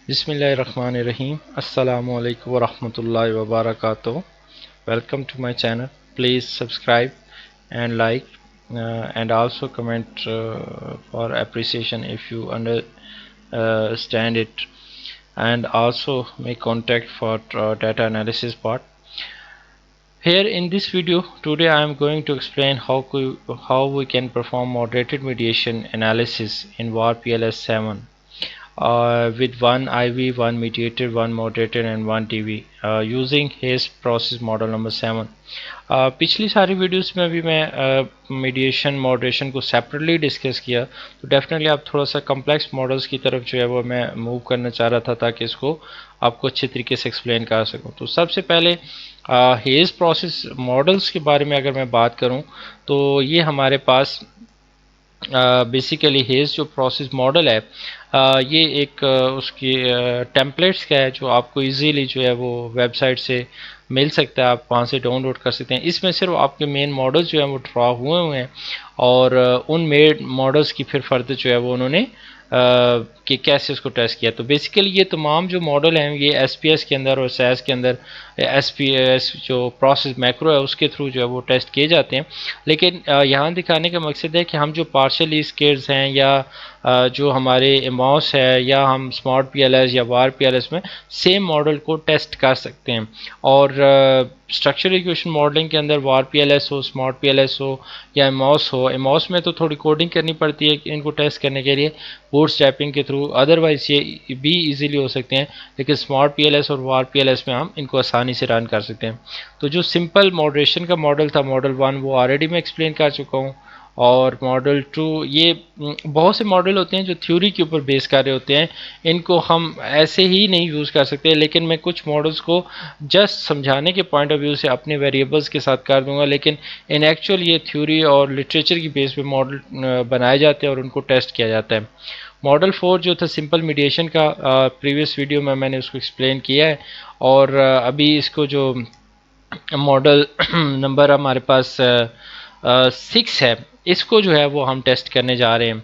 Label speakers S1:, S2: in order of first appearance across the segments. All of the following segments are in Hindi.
S1: Bismillahirrahmanirrahim. Assalamu alaikum wa rahmatullahi wa barakatuh. Welcome to my channel. Please subscribe and like and also comment for appreciation if you understand it, and also make contact for data analysis part. Here in this video today I am going to explain how we can perform moderated mediation analysis in VAR-PLS 7 with one IV, one mediator, one moderator and one DV using Hayes process model number 7. पिछली सारी वीडियोस में भी मैं मीडिएशन मॉडरेशन को सेपरेटली डिस्कस किया, तो डेफिनेटली आप थोड़ा सा कम्प्लेक्स मॉडल्स की तरफ जो है वो मैं मूव करना चाह रहा था ताकि इसको आपको अच्छे तरीके से एक्सप्लेन कर सकूं। तो सबसे पहले हेज प्रोसेस मॉडल्स के बारे में अगर मैं बात करूं तो ये हमारे पास बेसिकली हेज जो प्रोसेस मॉडल है ये एक उसकी टेम्पलेट्स का है जो आपको इजीली जो है वो वेबसाइट से मिल सकता है, आप वहाँ से डाउनलोड कर सकते हैं। इसमें सिर्फ आपके मेन मॉडल्स जो है वो ड्रॉ हुए हैं और उन मेन मॉडल्स की फिर फर्दर जो है वो उन्होंने कि कैसे उसको टेस्ट किया। तो बेसिकली ये तमाम जो मॉडल हैं ये एसपीएस के अंदर और सैस के अंदर एसपीएस जो प्रोसेस मैक्रो है उसके थ्रू जो है वो टेस्ट किए जाते हैं। लेकिन यहाँ दिखाने का मकसद है कि हम जो पार्शियल स्केल्स हैं या जो हमारे एमॉस है या हम स्मार्ट पीएलएस या वार पीएलएस में सेम मॉडल को टेस्ट कर सकते हैं। और स्ट्रक्चर इक्वेशन मॉडलिंग के अंदर वार पीएलएस हो, स्मार्ट पीएलएस हो या एमॉस हो, एमॉस में तो थोड़ी कोडिंग करनी पड़ती है इनको टेस्ट करने के लिए बूटस्ट्रैपिंग के थ्रू, अदरवाइज ये भी इजीली हो सकते हैं। लेकिन स्मार्ट पीएलएस और वार पीएलएस में हम इनको आसानी से रन कर सकते हैं। तो जो सिंपल मॉडरेशन का मॉडल था मॉडल 1 वो ऑलरेडी मैं एक्सप्लेन कर चुका हूँ। और मॉडल 2 ये बहुत से मॉडल होते हैं जो थ्योरी के ऊपर बेस कर रहे होते हैं, इनको हम ऐसे ही नहीं यूज़ कर सकते। लेकिन मैं कुछ मॉडल्स को जस्ट समझाने के पॉइंट ऑफ व्यू से अपने वेरिएबल्स के साथ कर दूंगा, लेकिन इन एक्चुअल ये थ्योरी और लिटरेचर की बेस पे मॉडल बनाए जाते हैं और उनको टेस्ट किया जाता है। मॉडल 4 जो था सिंपल मीडिएशन का, प्रीवियस वीडियो में मैंने उसको एक्सप्लेन किया है। और अभी इसको जो मॉडल नंबर हमारे पास 6 है, इसको जो है वो हम टेस्ट करने जा रहे हैं।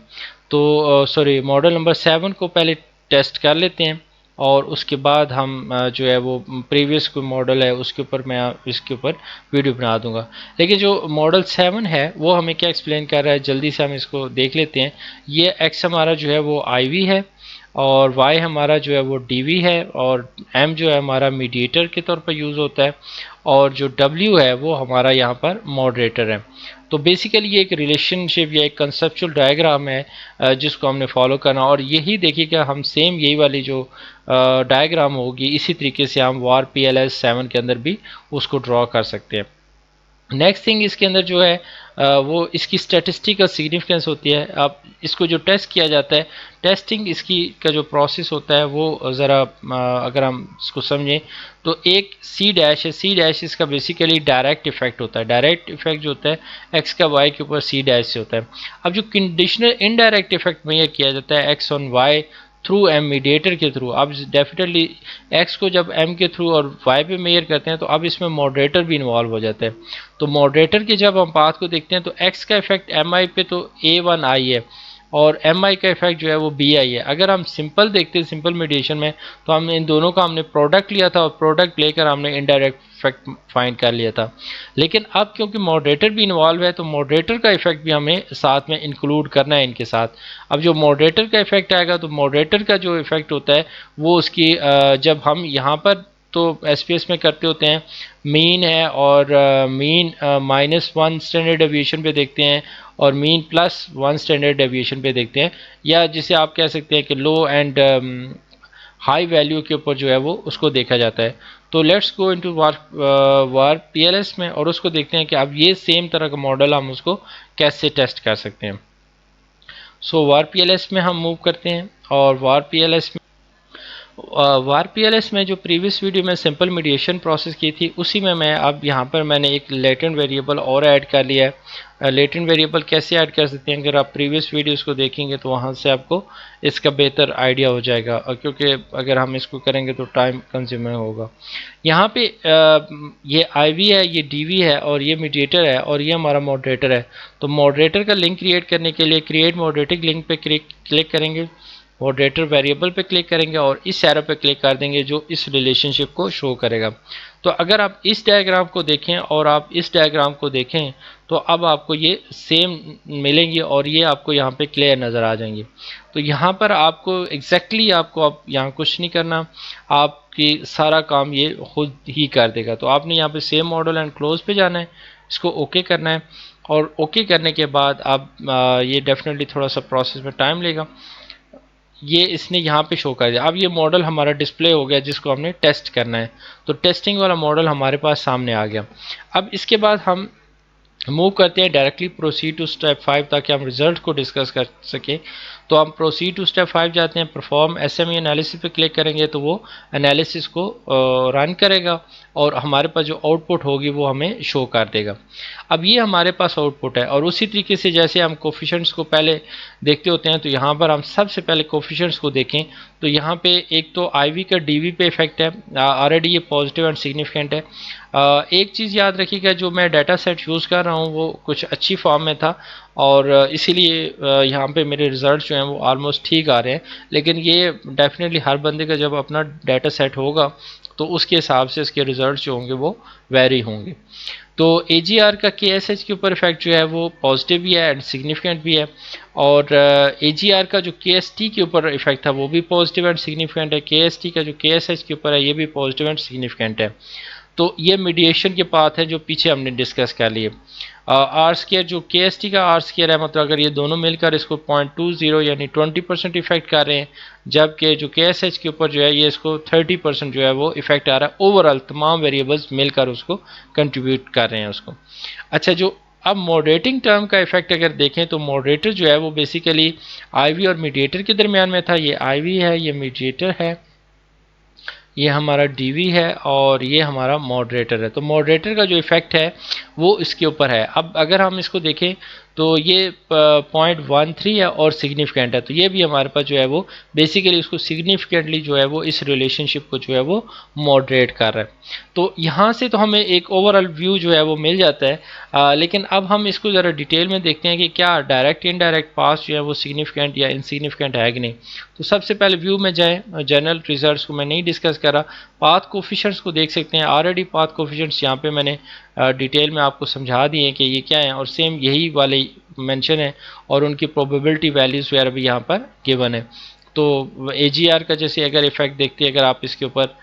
S1: तो सॉरी, मॉडल नंबर 7 को पहले टेस्ट कर लेते हैं और उसके बाद हम जो है वो प्रीवियस कोई मॉडल है उसके ऊपर मैं इसके ऊपर वीडियो बना दूंगा। लेकिन जो मॉडल 7 है वो हमें क्या एक्सप्लेन कर रहा है, जल्दी से हम इसको देख लेते हैं। ये एक्स हमारा जो है वो आईवी है और y हमारा जो है वो dv है और m जो है हमारा मीडिएटर के तौर पर यूज़ होता है और जो w है वो हमारा यहाँ पर मॉडरेटर है। तो बेसिकली ये एक रिलेशनशिप या एक कंसेप्चुअल डायग्राम है जिसको हमने फॉलो करना, और यही देखिएगा हम सेम यही वाली जो डायग्राम होगी इसी तरीके से हम वार PLS 7 के अंदर भी उसको ड्रॉ कर सकते हैं। नेक्स्ट थिंग इसके अंदर जो है वो इसकी स्टैटिस्टिकल सिग्निफिकेंस होती है। अब इसको जो टेस्ट किया जाता है, टेस्टिंग इसकी का जो प्रोसेस होता है वो ज़रा अगर हम इसको समझें तो एक सी डैश है। सी डैश इसका बेसिकली डायरेक्ट इफेक्ट होता है। डायरेक्ट इफेक्ट जो होता है एक्स का वाई के ऊपर सी डैश से होता है। अब जो कंडीशनल इनडायरेक्ट इफेक्ट में यह किया जाता है X on Y through M mediator के थ्रू। अब डेफिनेटली एक्स को जब एम के थ्रू और वाई पे मेयर करते हैं तो अब इसमें मॉडरेटर भी इन्वॉल्व हो जाता है। तो मॉडरेटर की जब हम बात को देखते हैं तो एक्स का इफेक्ट एम आई पे तो A1I है और एम आई का इफेक्ट जो है वो BI है। अगर हम सिंपल देखते हैं सिंपल मीडिएशन में तो हमने इन दोनों का हमने प्रोडक्ट लिया था और प्रोडक्ट लेकर हमने इनडायरेक्ट इफेक्ट फाइंड कर लिया था। लेकिन अब क्योंकि मॉडरेटर भी इन्वॉल्व है तो मॉडरेटर का इफेक्ट भी हमें साथ में इंक्लूड करना है इनके साथ। अब जो मॉडरेटर का इफेक्ट आएगा तो मॉडरेटर का जो इफेक्ट होता है वो उसकी जब हम यहाँ पर तो एसपीएस में करते होते हैं मीन है और मीन -1 स्टैंडर्ड डेविएशन पे देखते हैं और मीन +1 स्टैंडर्ड डेविएशन पे देखते हैं, या जिसे आप कह सकते हैं कि लो एंड हाई वैल्यू के ऊपर जो है वो उसको देखा जाता है। तो let's go into war PLS में और उसको देखते हैं कि अब ये सेम तरह का मॉडल हम उसको कैसे टेस्ट कर सकते हैं। सो वार PLS में हम मूव करते हैं और वार PLS वार PLS में जो प्रीवियस वीडियो में सिंपल मीडिएशन प्रोसेस की थी उसी में मैं अब यहाँ पर मैंने एक लेटेंट वेरिएबल और ऐड कर लिया है। लेटेंट वेरिएबल कैसे ऐड कर सकते हैं, अगर आप प्रीवियस वीडियोस को देखेंगे तो वहाँ से आपको इसका बेहतर आइडिया हो जाएगा, और क्योंकि अगर हम इसको करेंगे तो टाइम कंज्यूमिंग होगा। यहाँ पे ये IV है, ये DV है और ये मीडिएटर है और ये हमारा मॉडरेटर है। तो मॉडरेटर का लिंक क्रिएट करने के लिए क्रिएट मॉडरेटिंग लिंक पे क्लिक करेंगे मॉडरेटर वेरिएबल पे क्लिक करेंगे और इस एरो पे क्लिक कर देंगे जो इस रिलेशनशिप को शो करेगा। तो अगर आप इस डायग्राम को देखें और आप इस डायग्राम को देखें तो अब आपको ये सेम मिलेंगी और ये आपको यहाँ पे क्लियर नज़र आ जाएंगी। तो यहाँ पर आपको एग्जैक्टली आपको अब यहाँ कुछ नहीं करना, आपकी सारा काम ये खुद ही कर देगा। तो आपने यहाँ पे सेम मॉडल एंड क्लोज पे जाना है, इसको ओके करना है और ओके करने के बाद आप ये डेफिनेटली थोड़ा सा प्रोसेस में टाइम लेगा। ये इसने यहाँ पे शो कर दिया। अब ये मॉडल हमारा डिस्प्ले हो गया जिसको हमने टेस्ट करना है। तो टेस्टिंग वाला मॉडल हमारे पास सामने आ गया। अब इसके बाद हम मूव करते हैं डायरेक्टली प्रोसीड टू स्टेप 5 ताकि हम रिजल्ट को डिस्कस कर सकें। तो हम प्रोसीड टू स्टेप 5 जाते हैं, परफॉर्म एसएमई एनालिसिस पे क्लिक करेंगे तो वो एनालिसिस को रन करेगा और हमारे पास जो आउटपुट होगी वो हमें शो कर देगा। अब ये हमारे पास आउटपुट है और उसी तरीके से जैसे हम कोफिशिएंट्स को पहले देखते होते हैं तो यहाँ पर हम सबसे पहले कोफिशिएंट्स को देखें तो यहाँ पे एक तो आईवी का डीवी पे इफेक्ट है, ऑलरेडी ये पॉजिटिव एंड सिग्निफिकेंट है। एक चीज़ याद रखिएगा, जो मैं डाटा सेट यूज़ कर रहा हूँ वो कुछ अच्छी फॉर्म में था और इसीलिए यहाँ पे मेरे रिजल्ट जो हैं वो ऑलमोस्ट ठीक आ रहे हैं। लेकिन ये डेफिनेटली हर बंदे का जब अपना डाटा सेट होगा तो उसके हिसाब से इसके रिजल्ट जो होंगे वो वेरी होंगे। तो AGR का KSH के ऊपर इफेक्ट जो है वो पॉजिटिव भी है एंड सिग्निफिकेंट भी है और AGR का जो KST के ऊपर इफेक्ट था वो भी पॉजिटिव एंड सिग्निफिकेंट है। KST का जो KSH के ऊपर है ये भी पॉजिटिव एंड सिग्निफिकेंट है। तो ये मीडिएशन के पाथ है जो पीछे हमने डिस्कस कर लिए। आर स्केयर जो KST का आर स्केयर है, मतलब अगर ये दोनों मिलकर इसको 0.20 यानी 20% इफेक्ट कर रहे हैं, जबकि जो KSH के ऊपर जो है ये इसको 30% जो है वो इफेक्ट आ रहा है। ओवरऑल तमाम वेरिएबल्स मिलकर उसको कंट्रीब्यूट कर रहे हैं उसको। अच्छा, जो अब मॉडरेटिंग टर्म का इफेक्ट अगर देखें तो मॉडरेटर जो है वो बेसिकली आईवी और मीडिएटर के दरमियान में था। ये आईवी है, ये मीडिएटर है, ये हमारा डीवी है और ये हमारा मॉडरेटर है। तो मॉडरेटर का जो इफेक्ट है वो इसके ऊपर है। अब अगर हम इसको देखें तो ये 0.13 है और सिग्निफिकेंट है, तो ये भी हमारे पास जो है वो बेसिकली उसको सिग्निफिकेंटली जो है वो इस रिलेशनशिप को जो है वो मॉडरेट कर रहा है। तो यहाँ से तो हमें एक ओवरऑल व्यू जो है वो मिल जाता है। लेकिन अब हम इसको ज़रा डिटेल में देखते हैं कि क्या डायरेक्ट इनडायरेक्ट पास जो है वो सिग्निफिकेंट या इनसिग्निफिकेंट है कि नहीं। तो सबसे पहले व्यू में जाएँ, जनरल रिजल्ट्स को मैं नहीं डिस्कस करा, पाथ कोफिशिएंट्स को देख सकते हैं। ऑलरेडी पाथ कोफिशिएंट्स यहाँ पे मैंने डिटेल में आपको समझा दिए हैं कि ये क्या है और सेम यही वाले मेंशन है और उनकी प्रोबेबिलिटी वैल्यूज़ वगैरह भी यहाँ पर गिवन है। तो AGR का जैसे अगर इफेक्ट देखते हैं, अगर आप इसके ऊपर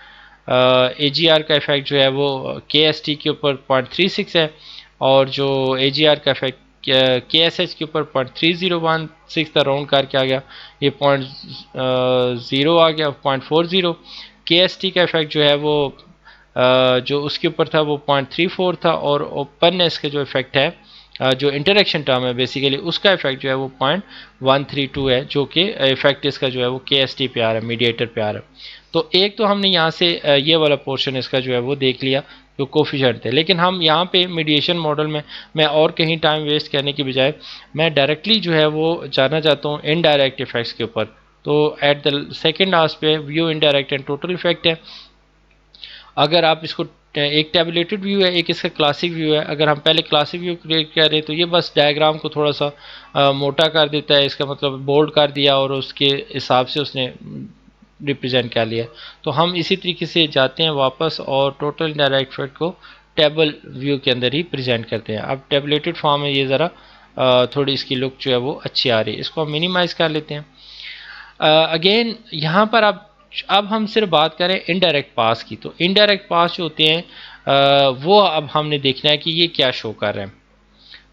S1: AGR का इफेक्ट जो है वो KST के ऊपर 0.36 है और जो AGR का इफेक्ट KSH के ऊपर 0.3016 था, राउंड करके आ गया, ये 0.0 आ गया 0.40। KST का इफेक्ट जो है वो जो उसके ऊपर था वो 0.34 था और ओपननेस का जो इफेक्ट है जो इंटरेक्शन टर्म है बेसिकली उसका इफेक्ट जो है वो 0.132 है, जो कि इफेक्ट इसका जो है वो KST पे आ रहा है, मीडिएटर पे आ रहा है। तो एक तो हमने यहाँ से ये वाला पोर्शन इसका जो है वो देख लिया जो कोफिशिएंट थे। लेकिन हम यहाँ पे मीडिएशन मॉडल में मैं और कहीं टाइम वेस्ट करने की बजाय मैं डायरेक्टली जो है वो जानना चाहता हूँ इनडायरेक्ट इफेक्ट्स के ऊपर। तो एट द सेकेंड आस पे view indirect and total effect है। अगर आप इसको एक टेबुलेटेड व्यू है, एक इसका क्लासिक व्यू है। अगर हम पहले क्लासिक व्यू क्रिएट करें तो ये बस डायग्राम को थोड़ा सा मोटा कर देता है, इसका मतलब बोल्ड कर दिया और उसके हिसाब से उसने रिप्रेजेंट कर लिया। तो हम इसी तरीके से जाते हैं वापस और टोटल डायरेक्ट इफेक्ट को टेबल व्यू के अंदर ही प्रेजेंट करते हैं। अब टेबलेटेड फॉर्म में ये ज़रा थोड़ी इसकी लुक जो है वो अच्छी आ रही है। इसको हम मिनिमाइज़ कर लेते हैं। अगेन यहाँ पर अब हम सिर्फ बात करें इनडायरेक्ट पास की। तो इनडायरेक्ट पास जो होते हैं वो अब हमने देखना है कि ये क्या शो कर रहे हैं।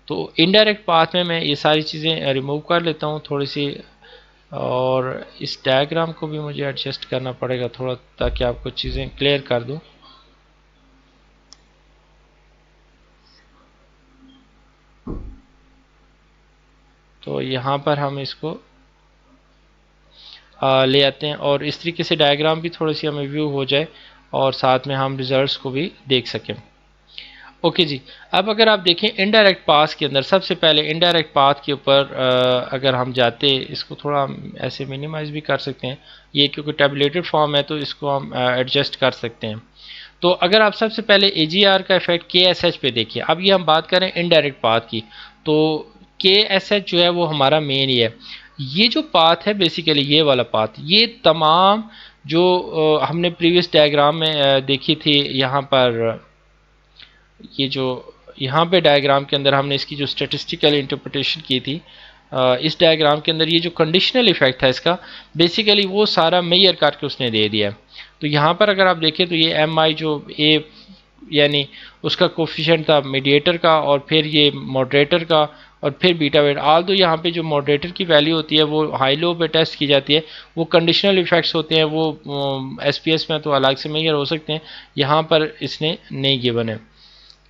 S1: तो इनडायरेक्ट पाथ में मैं ये सारी चीज़ें रिमूव कर लेता हूँ थोड़ी सी, और इस डायग्राम को भी मुझे एडजस्ट करना पड़ेगा थोड़ा ताकि आपको चीज़ें क्लियर कर दूँ। तो यहाँ पर हम इसको ले आते हैं और इस तरीके से डायग्राम भी थोड़ी सी हमें व्यू हो जाए और साथ में हम रिजल्ट्स को भी देख सकें। ओके जी, अब अगर आप देखें इनडायरेक्ट पास के अंदर सबसे पहले इनडायरेक्ट पाथ के ऊपर अगर हम जाते, इसको थोड़ा हम ऐसे मिनिमाइज भी कर सकते हैं, ये क्योंकि टेबुलेटेड फॉर्म है तो इसको हम एडजस्ट कर सकते हैं। तो अगर आप सबसे पहले AGR का इफेक्ट KSH पे देखिए। अब ये हम बात करें इनडायरेक्ट पाथ की, तो KSH जो है वो हमारा मेन ही है। ये जो पाथ है बेसिकली ये वाला पाथ, ये तमाम जो हमने प्रीवियस डायग्राम में देखी थी, यहाँ पर ये जो यहाँ पे डायग्राम के अंदर हमने इसकी जो स्टैटिस्टिकल इंटरप्रिटेशन की थी, इस डायग्राम के अंदर ये जो कंडीशनल इफेक्ट था इसका बेसिकली वो सारा मेजर करके उसने दे दिया है। तो यहाँ पर अगर आप देखें तो ये एम आई जो ए यानी उसका कोफिशिएंट था मीडिएटर का, और फिर ये मॉडरेटर का, और फिर बीटा वेट। आल दो यहाँ पे जो मॉडरेटर की वैल्यू होती है वो हाई लो पे टेस्ट की जाती है, वो कंडीशनल इफेक्ट्स होते हैं, वो एसपीएस में तो अलग से मेजर हो सकते हैं, यहाँ पर इसने नहीं गिवन है।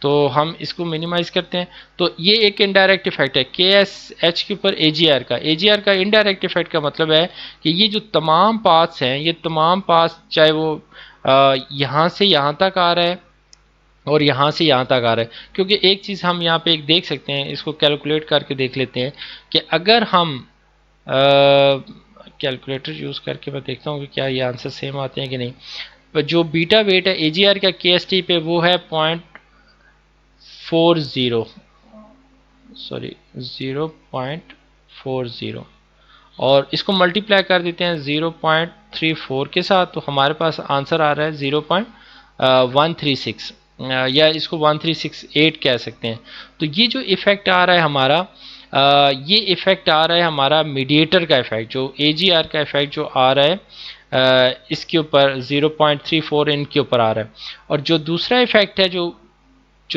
S1: तो हम इसको मिनिमाइज करते हैं। तो ये एक इनडायरेक्ट इफेक्ट है के एस एच के ऊपर ए जी आर का इनडायरेक्ट इफेक्ट का मतलब है कि ये जो तमाम पाथ्स हैं, ये तमाम पाथ्स चाहे वो यहाँ से यहाँ तक आ रहा है और यहाँ से यहाँ तक आ रहा है, क्योंकि एक चीज़ हम यहाँ पे एक देख सकते हैं, इसको कैलकुलेट करके देख लेते हैं कि अगर हम कैलकुलेटर यूज़ करके मैं देखता हूँ कि क्या ये आंसर सेम आते हैं कि नहीं। पर जो बीटा वेट है ए जी आर का के एस टी पे वो है 0.40 और इसको मल्टीप्लाई कर देते हैं 0.34 के साथ, तो हमारे पास आंसर आ रहा है 0.136 या इसको 1368 कह सकते हैं। तो ये जो इफ़ेक्ट आ रहा है हमारा, ये इफ़ेक्ट आ रहा है हमारा मीडिएटर का इफ़ेक्ट, जो AGR का इफ़ेक्ट जो आ रहा है इसके ऊपर 0.34 इनके ऊपर आ रहा है। और जो दूसरा इफ़ेक्ट है, जो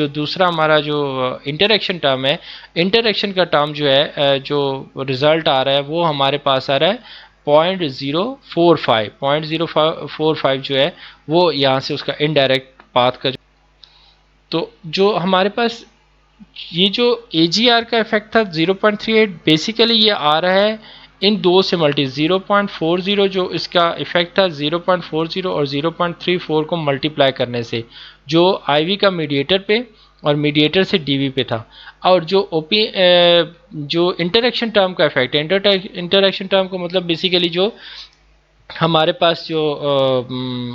S1: दूसरा हमारा जो इंटरेक्शन टर्म है, इंटरेक्शन का टर्म जो है जो रिज़ल्ट आ रहा है वो हमारे पास आ रहा है 0.045 जो है वो यहाँ से उसका इनडायरेक्ट पाथ का। तो जो हमारे पास ये जो AGR का इफेक्ट था 0.38, बेसिकली ये आ रहा है इन दो से मल्टी 0.40 जो इसका इफेक्ट था 0.40 और 0.34 को मल्टीप्लाई करने से, जो IV का मीडिएटर पे और मीडिएटर से DV पे था। और जो OP जो इंटरेक्शन टर्म का इफेक्ट है, इंटरेक्शन टर्म का मतलब बेसिकली जो हमारे पास जो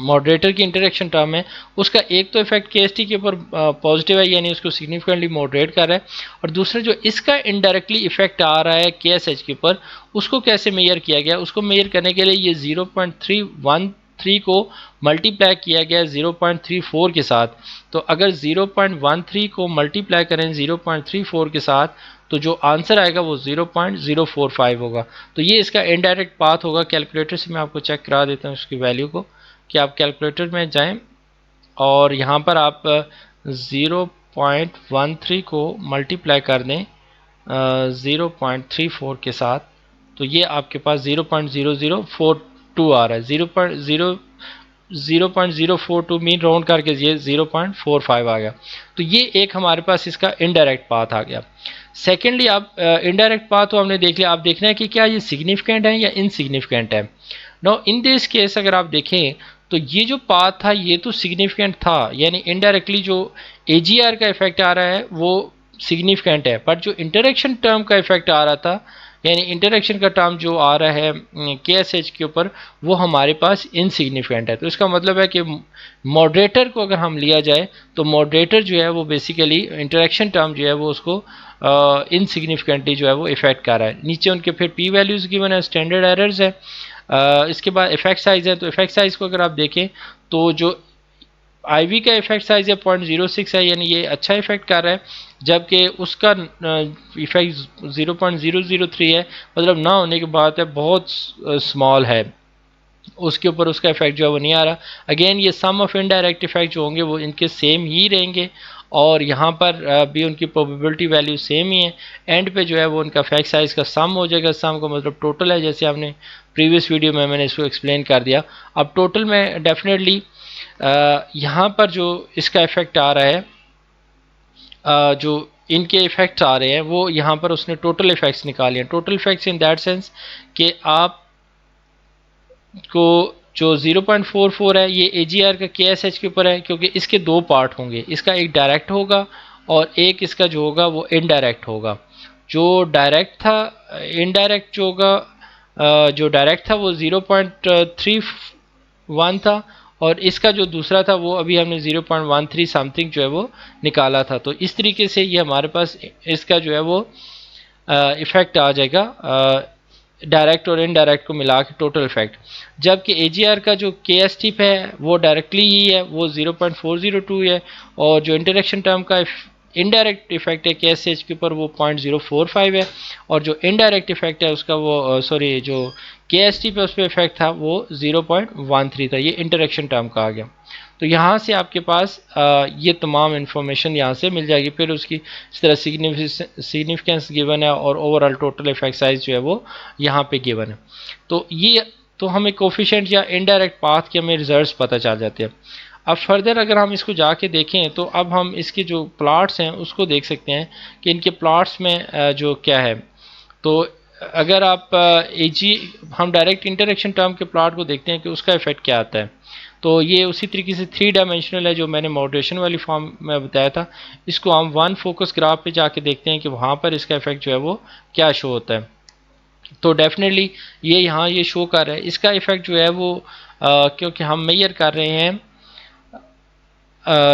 S1: मॉडरेटर की इंटरेक्शन टर्म है उसका एक तो इफेक्ट के के ऊपर पॉजिटिव है, यानी उसको सिग्निफिकेंटली मॉडरेट कर रहा है, और दूसरा जो इसका इनडायरेक्टली इफेक्ट आ रहा है के के ऊपर, उसको कैसे मेजर किया गया। उसको मेजर करने के लिए ये 0.313 को मल्टीप्लाई किया गया 0.34 के साथ। तो अगर 0.13 को मल्टीप्लाई करें 0.34 के साथ तो जो आंसर आएगा वो 0.045 होगा। तो ये इसका इनडायरेक्ट पाथ होगा। कैलकुलेटर से मैं आपको चेक करा देता हूँ उसकी वैल्यू को, कि आप कैलकुलेटर में जाएं और यहाँ पर आप 0.13 को मल्टीप्लाई कर दें 0.34 के साथ, तो ये आपके पास 0.0042 आ रहा है। 0.042 मीन राउंड करके ये 0.45 आ गया। तो ये एक हमारे पास इसका इनडायरेक्ट पाथ आ गया। सेकेंडली आप इनडायरेक्ट पाथ तो हमने देख लिया, आप देखना है कि क्या ये सिग्निफिकेंट है या इनसिग्निफिकेंट है। नो इन दिस केस अगर आप देखें तो ये जो पाथ था ये तो सिग्निफिकेंट था, यानी इनडायरेक्टली जो AGR का इफेक्ट आ रहा है वो सिग्निफिकेंट है, बट जो इंटरेक्शन टर्म का इफेक्ट आ रहा था, यानी इंटरेक्शन का टर्म जो आ रहा है KSH के ऊपर, वो हमारे पास इनसिग्निफिकेंट है। तो इसका मतलब है कि मॉडरेटर को अगर हम लिया जाए तो मॉडरेटर जो है वो बेसिकली इंटरेक्शन टर्म जो है वो उसको इनसिग्निफिकेंटली जो है वो इफेक्ट कर रहा है। नीचे उनके फिर P वैल्यूज़ गिवन है, स्टैंडर्ड एरर्स है, इसके बाद इफेक्ट साइज़ है। तो इफेक्ट साइज़ को अगर आप देखें तो जो IV का इफेक्ट साइज़ है 0.06 है, यानी ये अच्छा इफेक्ट कर रहा है, जबकि उसका इफेक्ट 0.003 है, मतलब ना होने की बात है, बहुत स्मॉल है, उसके ऊपर उसका इफेक्ट जो है वो नहीं आ रहा। अगेन ये सम ऑफ इनडायरेक्ट इफेक्ट जो होंगे वो इनके सेम ही रहेंगे, और यहाँ पर भी उनकी प्रोबेबिलिटी वैल्यू सेम ही है। एंड पे जो है वो उनका इफेक्ट साइज़ का सम हो जाएगा। सम का मतलब टोटल है, जैसे आपने प्रीवियस वीडियो में मैंने इसको एक्सप्लेन कर दिया। अब टोटल में डेफिनेटली यहाँ पर जो इसका इफेक्ट आ रहा है, जो इनके इफेक्ट्स आ रहे हैं वो यहाँ पर उसने टोटल इफेक्ट्स निकाले हैं। Total effects in that sense कि आप को जो 0.44 है ये AGR का KSH के ऊपर है, क्योंकि इसके दो पार्ट होंगे, इसका एक डायरेक्ट होगा और एक इसका जो होगा वो इनडायरेक्ट होगा। जो डायरेक्ट था, इनडायरेक्ट जो होगा, जो डायरेक्ट था वो 0.31 था, और इसका जो दूसरा था वो अभी हमने 0.13 समथिंग जो है वो निकाला था। तो इस तरीके से ये हमारे पास इसका जो है वो इफ़ेक्ट आ जाएगा डायरेक्ट और इनडायरेक्ट को मिला के टोटल इफेक्ट। जबकि AGR का जो KS टिप है वो डायरेक्टली ही है, वो 0.402 है, और जो इंटरेक्शन टर्म का इनडायरेक्ट इफेक्ट है KSH के ऊपर वो 0.045 है, और जो इनडायरेक्ट इफेक्ट है उसका वो सॉरी जो KST पे उस पर इफेक्ट था वो 0.13 था। ये इंटरेक्शन टर्म का आ गया। तो यहाँ से आपके पास ये तमाम इन्फॉर्मेशन यहाँ से मिल जाएगी। फिर उसकी इस तरह सिग्निफिकेंस गिवन है और ओवरऑल टोटल इफेक्ट साइज जो है वो यहाँ पे गिवन है। तो ये तो हमें कोफिशिएंट या इनडायरेक्ट पाथ के हमें रिजल्ट्स पता चल जाते हैं। अब फर्दर अगर हम इसको जाके देखें तो अब हम इसके जो प्लॉट्स हैं उसको देख सकते हैं कि इनके प्लॉट्स में जो क्या है। तो अगर आप हम डायरेक्ट इंटरेक्शन टर्म के प्लॉट को देखते हैं कि उसका इफेक्ट क्या आता है। तो ये उसी तरीके से 3 डायमेंशनल है जो मैंने मॉडरेशन वाली फॉर्म में बताया था। इसको हम 1 फोकस ग्राफ पे जाके देखते हैं कि वहाँ पर इसका इफेक्ट जो है वो क्या शो होता है। तो डेफिनेटली ये यहाँ ये शो कर रहा है इसका इफेक्ट जो है वो क्योंकि हम मेजर कर रहे हैं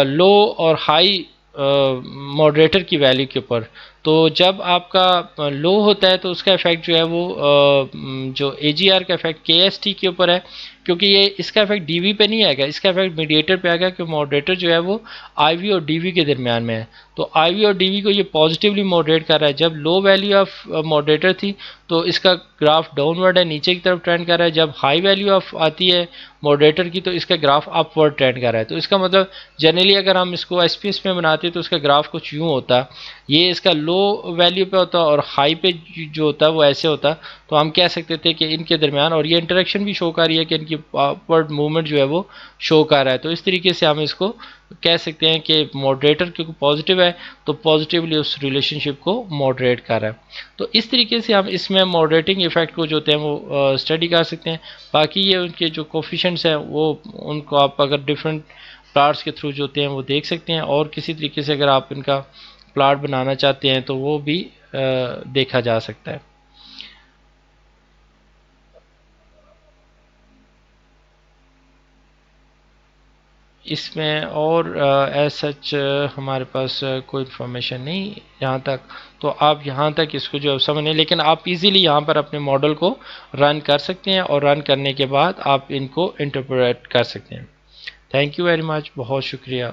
S1: लो और हाई मॉडरेटर की वैल्यू के ऊपर। तो जब आपका लो होता है तो उसका इफेक्ट जो है वो जो AGR का इफेक्ट KST के ऊपर है, क्योंकि ये इसका इफेक्ट DV पे नहीं आएगा, इसका इफेक्ट मीडिएटर पे आएगा, क्योंकि मॉडरेटर जो है वो IV और DV के दरमियान में है। तो IV और DV को ये पॉजिटिवली मॉडरेट कर रहा है। जब लो वैल्यू ऑफ मॉडरेटर थी तो इसका ग्राफ डाउनवर्ड है, नीचे की तरफ ट्रेंड कर रहा है। जब हाई वैल्यू ऑफ आती है मॉडरेटर की तो इसका ग्राफ अपवर्ड ट्रेंड कर रहा है। तो इसका मतलब जनरली अगर हम इसको SPS में बनाते तो इसका ग्राफ कुछ यूँ होता, ये इसका लो वैल्यू पे होता और हाई पे जो होता है वो ऐसे होता। तो हम कह सकते थे कि इनके दरमियान, और ये इंटरेक्शन भी शो कर रही है कि इनकी अपवर्ड मूवमेंट जो है वो शो कर रहा है। तो इस तरीके से हम इसको कह सकते हैं कि मॉडरेटर क्योंकि पॉजिटिव है तो पॉजिटिवली उस रिलेशनशिप को मॉडरेट कर रहा है। तो इस तरीके से हम इसमें मॉडरेटिंग इफेक्ट को जो होते हैं वो स्टडी कर सकते हैं। बाकी ये उनके जो कोफिशेंट्स हैं वो उनको आप अगर डिफरेंट प्लाट्स के थ्रू जो होते हैं वो देख सकते हैं, और किसी तरीके से अगर आप इनका प्लाट बनाना चाहते हैं तो वो भी देखा जा सकता है। इसमें और एज सच हमारे पास कोई इन्फॉर्मेशन नहीं यहाँ तक। तो आप यहाँ तक इसको जो समझें, लेकिन आप इजीली यहाँ पर अपने मॉडल को रन कर सकते हैं, और रन करने के बाद आप इनको इंटरप्रेट कर सकते हैं। थैंक यू वेरी मच, बहुत शुक्रिया।